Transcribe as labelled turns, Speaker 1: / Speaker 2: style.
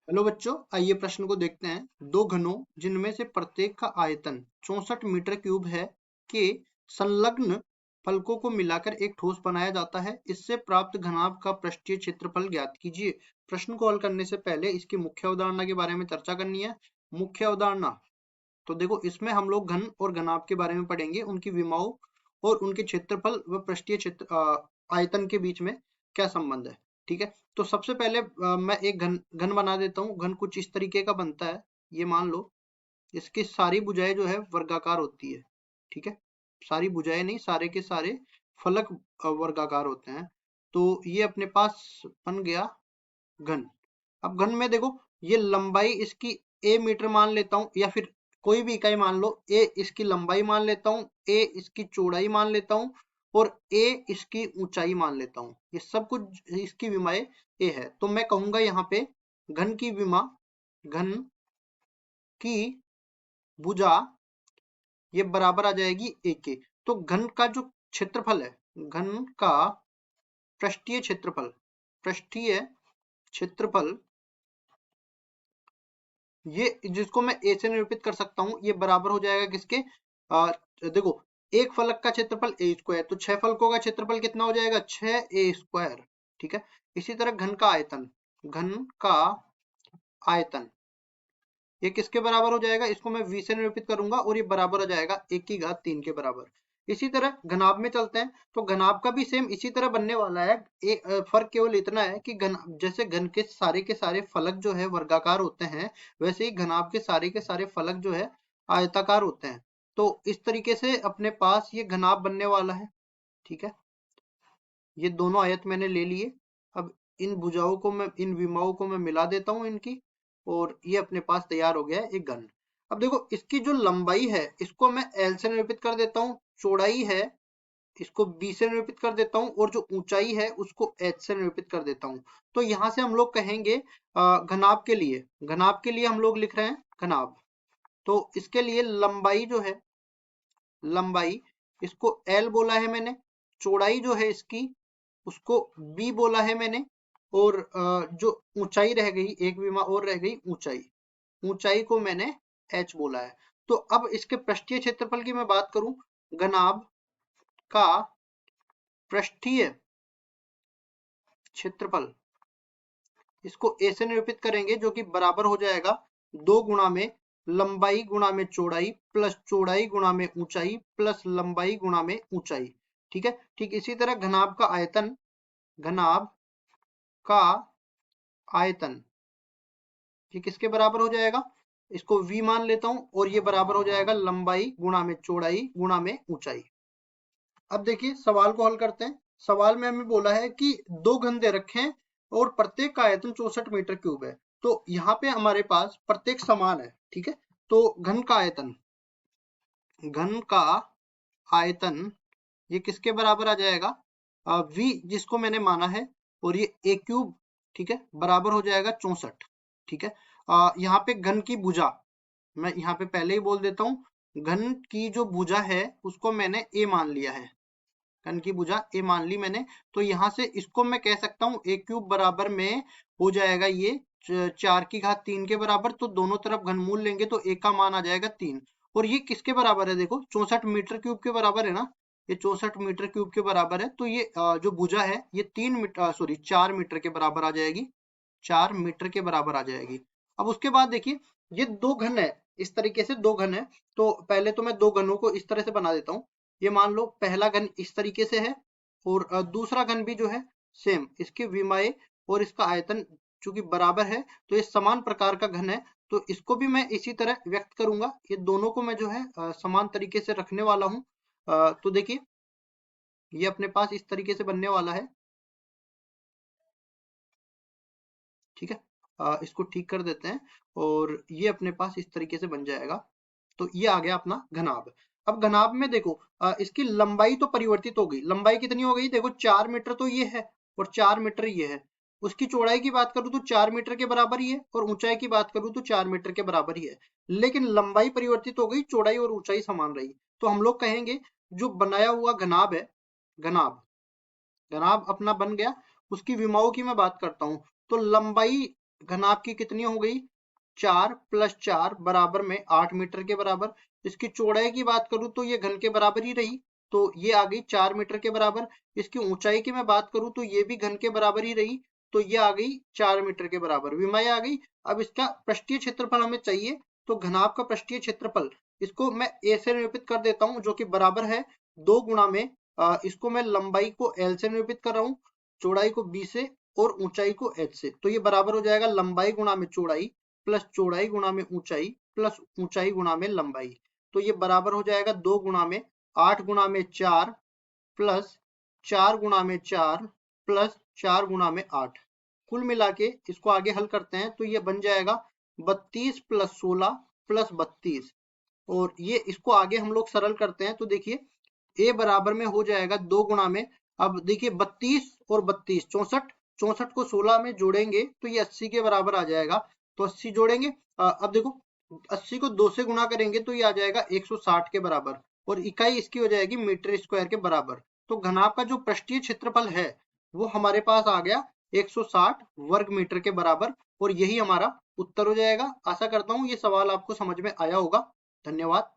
Speaker 1: Hello बच्चों, आइए प्रश्न को देखते हैं। दो घनों जिनमें से प्रत्येक का आयतन 64 मीटर क्यूब है के संलग्न फलकों को मिलाकर एक ठोस बनाया जाता है। इससे प्राप्त घनाभ का पृष्ठीय क्षेत्रफल ज्ञात कीजिए। प्रश्न को हल करने से पहले इसकी मुख्य अवधारणा के बारे में चर्चा करनी है। मुख्य अवधारणा तो देखो, इसमें हम लोग घन और घनाभ के बारे में पढ़ेंगे, उनकी विमाओं और उनके क्षेत्रफल व पृष्ठीय क्षेत्र आयतन के बीच में क्या संबंध है। ठीक है, तो सबसे पहले मैं एक घन घन बना देता हूँ। घन कुछ इस तरीके का बनता है। ये मान लो इसकी सारी भुजाएं जो है वर्गाकार होती है। ठीक है, सारी भुजाएं नहीं, सारे के सारे फलक वर्गाकार होते हैं। तो ये अपने पास बन गया घन। अब घन में देखो, ये लंबाई इसकी a मीटर मान लेता हूँ, या फिर कोई भी इकाई मान लो। a इसकी लंबाई मान लेता हूँ, a इसकी चौड़ाई मान लेता हूँ, और a इसकी ऊंचाई मान लेता हूँ। ये सब कुछ इसकी विमाएं a है। तो मैं कहूंगा यहाँ पे घन की विमा, घन की भुजा ये बराबर आ जाएगी a के। तो घन का जो क्षेत्रफल है, घन का पृष्ठीय क्षेत्रफल, पृष्ठीय क्षेत्रफल, ये जिसको मैं a से निरूपित कर सकता हूँ, ये बराबर हो जाएगा किसके। देखो, एक फलक का क्षेत्रफल a स्क्वायर, तो 6 फलकों का क्षेत्रफल कितना हो जाएगा, 6a स्क्वायर। ठीक है, इसी तरह घन का आयतन, घन का आयतन ये किसके बराबर हो जाएगा, इसको मैं v से निरूपित करूंगा और ये बराबर हो जाएगा 1 की घात 3 के बराबर। इसी तरह घनाभ में चलते हैं, तो घनाभ का भी सेम इसी तरह बनने वाला है। फर्क केवल इतना है कि घन, जैसे घन के सारे फलक जो है वर्गाकार होते हैं, वैसे ही घनाभ के सारे फलक जो है आयताकार होते हैं। तो इस तरीके से अपने पास ये घनाभ बनने वाला है। ठीक है, ये दोनों आयत मैंने ले लिए। अब इन भुजाओं को मैं, इन विमाओं को मैं मिला देता हूं इनकी, और ये अपने पास तैयार हो गया है एक घन। अब देखो, इसकी जो लंबाई है इसको मैं l से निरूपित कर देता हूँ, चौड़ाई है इसको b से निरूपित कर देता हूँ, और जो ऊंचाई है उसको h से निरूपित कर देता हूँ। तो यहाँ से हम लोग कहेंगे घनाभ के लिए, घनाभ के लिए हम लोग लिख रहे हैं घनाभ। तो इसके लिए लंबाई जो है, लंबाई इसको l बोला है मैंने, चौड़ाई जो है इसकी उसको b बोला है मैंने, और जो ऊंचाई रह गई, एक विमा और रह गई ऊंचाई, ऊंचाई को मैंने h बोला है। तो अब इसके पृष्ठीय क्षेत्रफल की मैं बात करूं, घनाभ का पृष्ठीय क्षेत्रफल, इसको a से निरूपित करेंगे, जो कि बराबर हो जाएगा 2 गुणा में लंबाई गुणा में चौड़ाई प्लस चौड़ाई गुणा में ऊंचाई प्लस लंबाई गुणा में ऊंचाई। ठीक है, ठीक इसी तरह घनाभ का आयतन, घनाभ का आयतन ये किसके बराबर हो जाएगा, इसको v मान लेता हूं, और ये बराबर हो जाएगा लंबाई गुणा में चौड़ाई गुणा में ऊंचाई। अब देखिए सवाल को हल करते हैं। सवाल में हमें बोला है कि दो घन दे रखे हैं और प्रत्येक का आयतन 64 मीटर क्यूब है। तो यहाँ पे हमारे पास प्रत्येक समान है। ठीक है, तो घन का आयतन, घन का आयतन ये किसके बराबर आ जाएगा, v जिसको मैंने माना है, और ये a क्यूब, ठीक है, बराबर हो जाएगा 64। ठीक है, यहाँ पे घन की भुजा मैं यहाँ पे पहले ही बोल देता हूँ, घन की जो भुजा है उसको मैंने a मान लिया है, घन की भुजा a मान ली मैंने। तो यहाँ से इसको मैं कह सकता हूँ a क्यूब बराबर में हो जाएगा ये 4 की घात 3 के बराबर। तो दोनों तरफ घनमूल लेंगे तो a का मान आ जाएगा 3। और ये किसके बराबर है, देखो 64 मीटर क्यूब के बराबर है ना, ये 64 मीटर क्यूब के बराबर है। तो ये जो भुजा है ये 4 मीटर के बराबर आ जाएगी, 4 मीटर के बराबर आ जाएगी। अब उसके बाद देखिए, ये दो घन है, इस तरीके से दो घन है। तो पहले तो मैं दो घनों को इस तरह से बना देता हूँ। ये मान लो पहला घन इस तरीके से है, और दूसरा घन भी जो है सेम, इसकी विमाएं और इसका आयतन चूंकि बराबर है, तो ये समान प्रकार का घन है। तो इसको भी मैं इसी तरह व्यक्त करूंगा। ये दोनों को मैं जो है समान तरीके से रखने वाला हूँ। तो देखिए, ये अपने पास इस तरीके से बनने वाला है। ठीक है, इसको ठीक कर देते हैं, और ये अपने पास इस तरीके से बन जाएगा। तो ये आ गया अपना घनाभ। अब घनाभ में देखो, इसकी लंबाई तो परिवर्तित हो गई। लंबाई कितनी हो गई, देखो 4 मीटर तो ये है, और 4 मीटर ये है। उसकी चौड़ाई की बात करूं तो 4 मीटर के बराबर ही है, और ऊंचाई की बात करूं तो 4 मीटर के बराबर ही है। लेकिन लंबाई परिवर्तित हो गई, चौड़ाई और ऊंचाई समान रही। तो हम लोग कहेंगे जो बनाया हुआ घनाभ है, घनाभ, घनाभ अपना बन गया। उसकी विमाओं की मैं बात करता हूं, तो लंबाई घनाभ की कितनी हो गई, 4 + 4 बराबर में 8 मीटर के बराबर। इसकी चौड़ाई की बात करूं तो ये घन के बराबर ही रही, तो ये आ गई 4 मीटर के बराबर। इसकी ऊंचाई की मैं बात करूं तो ये भी घन के बराबर ही रही, तो ये आ गई 4 मीटर के बराबर, विमाएं आ गई। अब इसका पृष्ठीय क्षेत्रफल हमें चाहिए, तो घनाभ का पृष्ठीय क्षेत्रफल इसको मैं a से निरूपित कर देता हूं, जो कि बराबर है 2 गुणा में इसको मैं लंबाई को l से निरूपित कर रहा हूं, चौड़ाई को b से और ऊंचाई को h से। तो ये बराबर हो जाएगा लंबाई गुणा में चौड़ाई प्लस चौड़ाई गुणा में ऊंचाई प्लस ऊंचाई गुणा में लंबाई। तो ये बराबर हो जाएगा 2 गुणा में 8 गुणा में 4 प्लस 4 गुणा में 4 प्लस 4 गुणा में 8। कुल मिला के इसको आगे हल करते हैं तो ये बन जाएगा 32 + 16 + 32। और ये इसको आगे हम लोग सरल करते हैं तो देखिए a बराबर में हो जाएगा 2 गुणा में, अब देखिए 32 और 32 64, 64 को 16 में जोड़ेंगे तो ये 80 के बराबर आ जाएगा। तो 80 जोड़ेंगे, अब देखो 80 को 2 से गुणा करेंगे तो ये आ जाएगा 160 के बराबर, और इकाई इसकी हो जाएगी मीटर स्क्वायर के बराबर। तो घनाभ का जो पृष्ठीय क्षेत्रफल है वो हमारे पास आ गया 160 वर्ग मीटर के बराबर, और यही हमारा उत्तर हो जाएगा। आशा करता हूँ ये सवाल आपको समझ में आया होगा। धन्यवाद।